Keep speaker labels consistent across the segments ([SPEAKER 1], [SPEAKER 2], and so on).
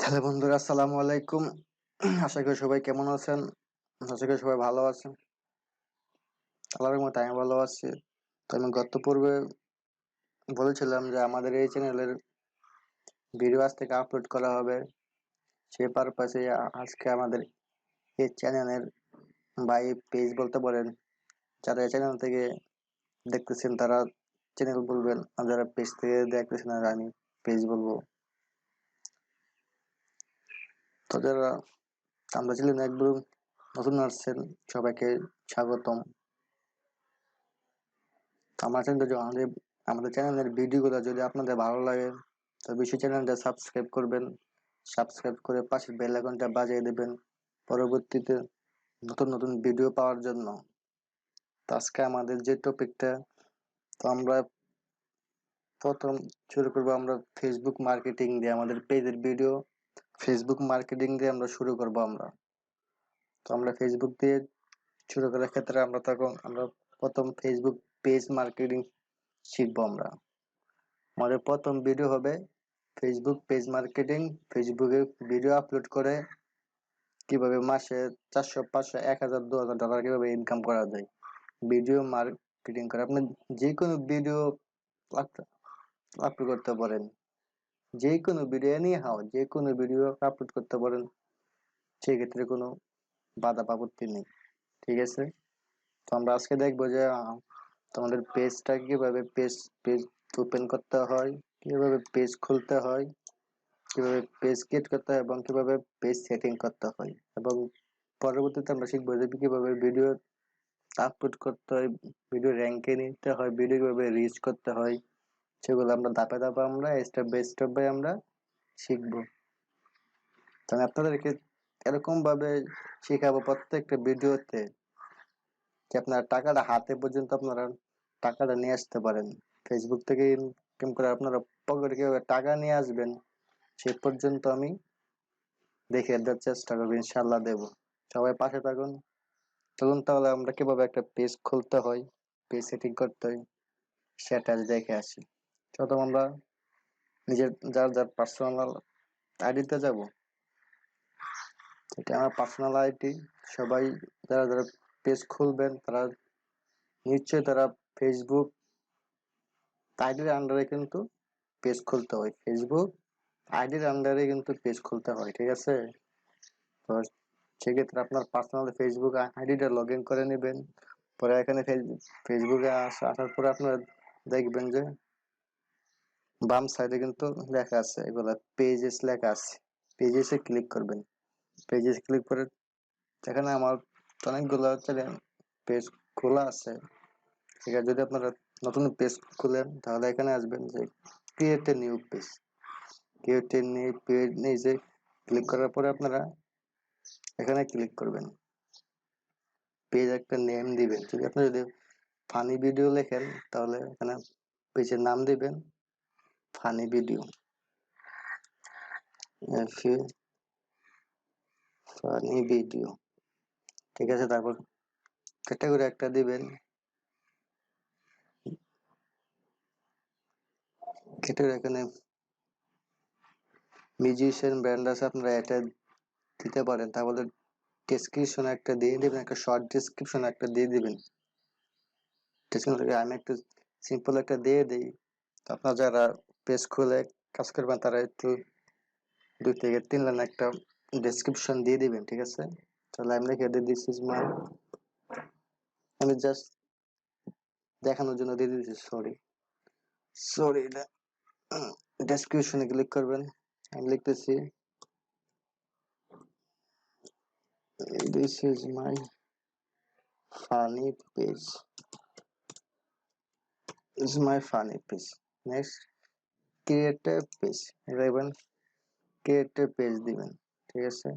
[SPEAKER 1] Hello বন্ধুরা, আসসালামু আলাইকুম। আশা করি সবাই কেমন আছেন? আশা করি সবাই ভালো আছেন। আল্লাহর রহমতে আমি ভালো আছি। তো আমি গত পর্বে বলেছিলাম যে আমাদের এই চ্যানেলের ভিডিও আজ থেকে আপলোড করা হবে। সেই পারপাসে আজকে আমাদের এই চ্যানেলের বা এই পেজ বলতে পারেন, যারা এই চ্যানেল থেকে দেখতেছেন তারা চ্যানেল বলবেন, আর যারা পেজ থেকে দেখতেছেন আর আমি পেজ বলবো। তো যারা আমরা ছিলেন একদম নতুন আসছেন, সবাইকে স্বাগতম। আমার চ্যানেলটা আমাদের চ্যানেলের ভিডিওগুলো যদি আপনাদের ভালো লাগে তো অবশ্যই চ্যানেলটা সাবস্ক্রাইব করবেন। সাবস্ক্রাইব করে পাশের বেল আইকনটা বাজিয়ে দেবেন পরবর্তীতে নতুন নতুন ভিডিও পাওয়ার জন্য। তো আজকে আমাদের যে টপিকটা, তো আমরা প্রথম শুরু করবো আমরা ফেসবুক মার্কেটিং দিয়ে, আমাদের পেজের ভিডিও ফেসবুক মার্কেটিং দিয়ে আমরা শুরু করব। তো আমরা ফেসবুক দিয়ে শুরু করার ক্ষেত্রে আমরা প্রথম ফেসবুক পেজ মার্কেটিং শিখবো। আমাদের প্রথম ভিডিও হবে ফেসবুক পেজ মার্কেটিং। ফেসবুকে ভিডিও আপলোড করে কিভাবে মাসে 400, 500, 1000, $2000 কিভাবে ইনকাম করা যায় ভিডিও মার্কেটিং করে। আপনি যে কোনো ভিডিও আপলোড করতে পারেন, যে কোনো ভিডিও এনি হাও যে কোনো ভিডিও আপলোড করতে পারেন, সেক্ষেত্রে কোনো বাধা আপত্তি নেই। ঠিক আছে, তো আমরা আজকে দেখবো যে তোমাদের পেজটা কিভাবে পেজ পেজ ওপেন করতে হয়, কিভাবে পেজ খুলতে হয়, কিভাবে পেজ ক্রিয়েট করতে হয় এবং কিভাবে পেজ সেটিং করতে হয়, এবং পরবর্তীতে আমরা শিখবো যে কিভাবে ভিডিও আপলোড করতে হয়, ভিডিও র্যাঙ্কে নিতে হয়, ভিডিও কিভাবে রিচ করতে হয়, সেগুলো আমরা ধাপে ধাপে আমরা স্টেপ বাই স্টেপ বাই আমরা শিখবো। তো আমি আপনাদেরকে এরকম ভাবে শেখাবো প্রত্যেকটা ভিডিওতে যে আপনারা টাকাটা হাতে পর্যন্ত আপনারা টাকাটা নিয়ে আসতে পারেন। ফেসবুক থেকে ইনকাম করে আপনারা পকেটে কিভাবে টাকা নিয়ে আসবেন সে পর্যন্ত আমি দেখে দেওয়ার চেষ্টা করবো, ইনশাল্লাহ দেবো। সবাই পাশে থাকুন। চলুন তাহলে আমরা কিভাবে একটা পেজ খুলতে হয়, পেজ সেটিং করতে হয় সেটা দেখে আসি। প্রথম আমরা নিজের যার যার পার্সোনাল আইডিতে যাব। এটা আমার পার্সোনাল আইডি। সবাই যারা যারা পেজ খুলবেন তারা নিশ্চয়ই তারা ফেসবুক আইডির আন্ডারে কিন্তু পেজ খুলতে হয়। ফেসবুক আইডির আন্ডারে কিন্তু পেজ খুলতে হয়, ঠিক আছে? তো সেক্ষেত্রে আপনার পার্সোনাল ফেসবুক আইডিটা লগ ইন করে নেবেন। পরে এখানে ফেসবুকে আসার পরে আপনারা দেখবেন যে বাম সাইডে কিন্তু লেখা আছে, এগুলা পেজেস লেখা আছে। পেজেসে ক্লিক করবেন। পেজেস ক্লিক করে এখানে আমার অনেকগুলো পেজ খোলা আছে। ঠিক আছে, যদি আপনারা নতুন পেজ খুলেন তাহলে এখানে আসবেন যে create a new page. Create a new page নিজে ক্লিক করার পরে আপনারা এখানে ক্লিক করবেন। পেজ একটা নেম দিবেন। যদি ফানি ভিডিও লেখেন তাহলে এখানে পেজের নাম দিবেন ফানি ভিডিও, ফানি ভিডিও। ঠিক আছে, তারপর ক্যাটাগরি একটা দিবেন। ক্যাটাগরি এখানে মিউজিশিয়ান ব্র্যান্ড আছে, আপনারা এটা দিতে পারেন। তারপরে ডেসক্রিপশন একটা দিয়ে দিবেন, একটা শর্ট ডেসক্রিপশন একটা দিয়ে দিবেন। ডেসক্রিপশন থেকে আমি একটু সিম্পল একটা দিয়ে দিই। আপনারা যারা পেজ খুলে কাজ করবেন তারা একটু 2 থেকে 3 লাইন একটা ডেসক্রিপশন দিয়ে দিবেন। ঠিক আছে, তাহলে আমি লিখে দিই দিস ইজ মাই, আমি জাস্ট দেখানোর জন্য দিয়ে দিচ্ছি। সরি ডেসক্রিপশনে ক্লিক করবেন। আমি লিখতেছি this is my funny page, this is my funny page. Next create a page, দেখবেন ক্রিয়েট এ পেজ দিবেন। ঠিক আছে,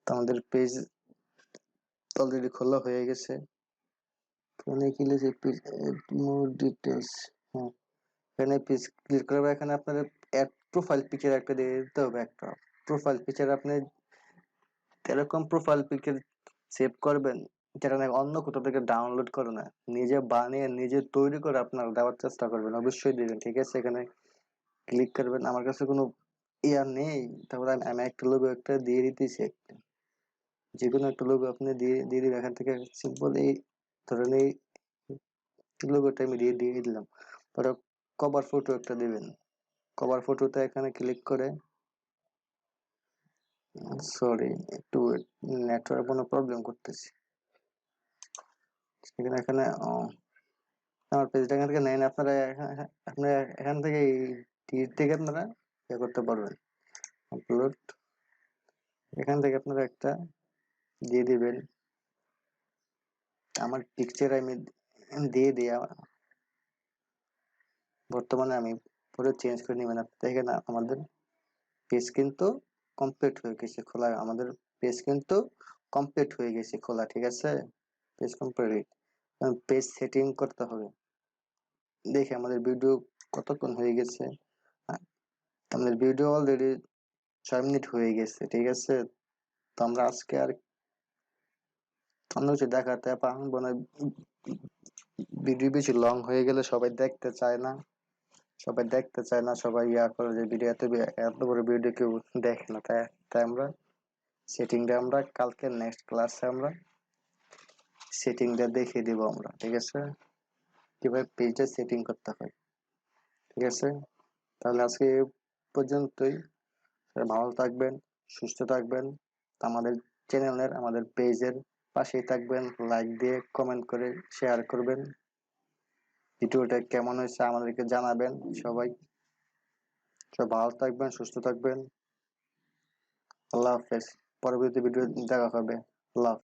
[SPEAKER 1] তো আমাদের পেজ অলরেডি খোলা হয়ে গেছে। এখানে কি লিখে পেজ মোর ডিটেলস, হ্যাঁ এখানে পেজ ক্লিক করবে। এখানে আপনাদের অ্যাড প্রোফাইল পিকচার একটা দিয়ে দিতে হবে। একটা প্রোফাইল পিকচার আপনি এরকম প্রোফাইল পিকচার সেভ করবেন যেটা নাকি অন্য কোথাও থেকে ডাউনলোড করে না, নিজে বানিয়ে নিজে তৈরি করে আপনারা দেওয়ার চেষ্টা করবেন, অবশ্যই দিবেন। ঠিক আছে, এখানে ক্লিক করবেন। আমার কাছে কোনো ইয়া নেই, তারপরে আমি একটা লোগো একটা দিয়ে দিতেছি একটা, যে কোনো একটা লোগো আপনি দিয়ে দিয়ে দিবেন এখান থেকে। সিম্পল এই ধরেন এই লোগোটা আমি দিয়ে দিয়ে দিলাম। পরে কভার ফটো একটা দিবেন। কভার ফটোতে এখানে ক্লিক করে, সরি একটু নেটওয়ার্ক কোনো প্রবলেম করতেছি এখানে এখানে আমার পেজটা এখান থেকে নেন আপনারা, আপনারা এখান থেকে এই তীর থেকে আপনারা ইয়ে করতে পারবেন, আপলোড। এখান থেকে আপনারা একটা দিয়ে দিবেন। আমার পিকচার আমি দিয়ে দিই বর্তমানে, আমি পরে চেঞ্জ করে নেবেন। দেখেন আমাদের পেজ কিন্তু কমপ্লিট হয়ে গেছে খোলা, আমাদের পেজ কিন্তু কমপ্লিট হয়ে গেছে খোলা, ঠিক আছে? Page complete. পেজ সেটিং করতে হবে। দেখে আমাদের ভিডিও কতক্ষণ হয়ে গেছে। আমাদের ভিডিও অলরেডি 6 মিনিট হয়ে গেছে, ঠিক আছে? তো আমরা আজকে আর অন্য কিছু দেখাতে পারবো না। ভিডিও বেশি লং হয়ে গেলে সবাই দেখতে চায় না, সবাই দেখতে চায় না, সবাই ইয়া করে যে ভিডিও এত বড় ভিডিও কেউ দেখে না। তাই তাই আমরা সেটিংটা আমরা কালকে নেক্সট ক্লাসে আমরা সেটিংটা দেখিয়ে দিব আমরা, ঠিক আছে? কিভাবে পেজটা সেটিং করতে হয়, ঠিক আছে? তাহলে আজকে এই পর্যন্তই। সবাই ভালো থাকবেন, সুস্থ থাকবেন। আমাদের চ্যানেলের আমাদের পেজের পাশেই থাকবেন, লাইক দিয়ে কমেন্ট করে শেয়ার করবেন। ভিডিওটা কেমন হয়েছে আমাদেরকে জানাবেন সবাই। সবাই ভালো থাকবেন, সুস্থ থাকবেন। আল্লাহ হাফেজ। পরবর্তী ভিডিও দেখা হবে। আল্লাহ হাফেজ।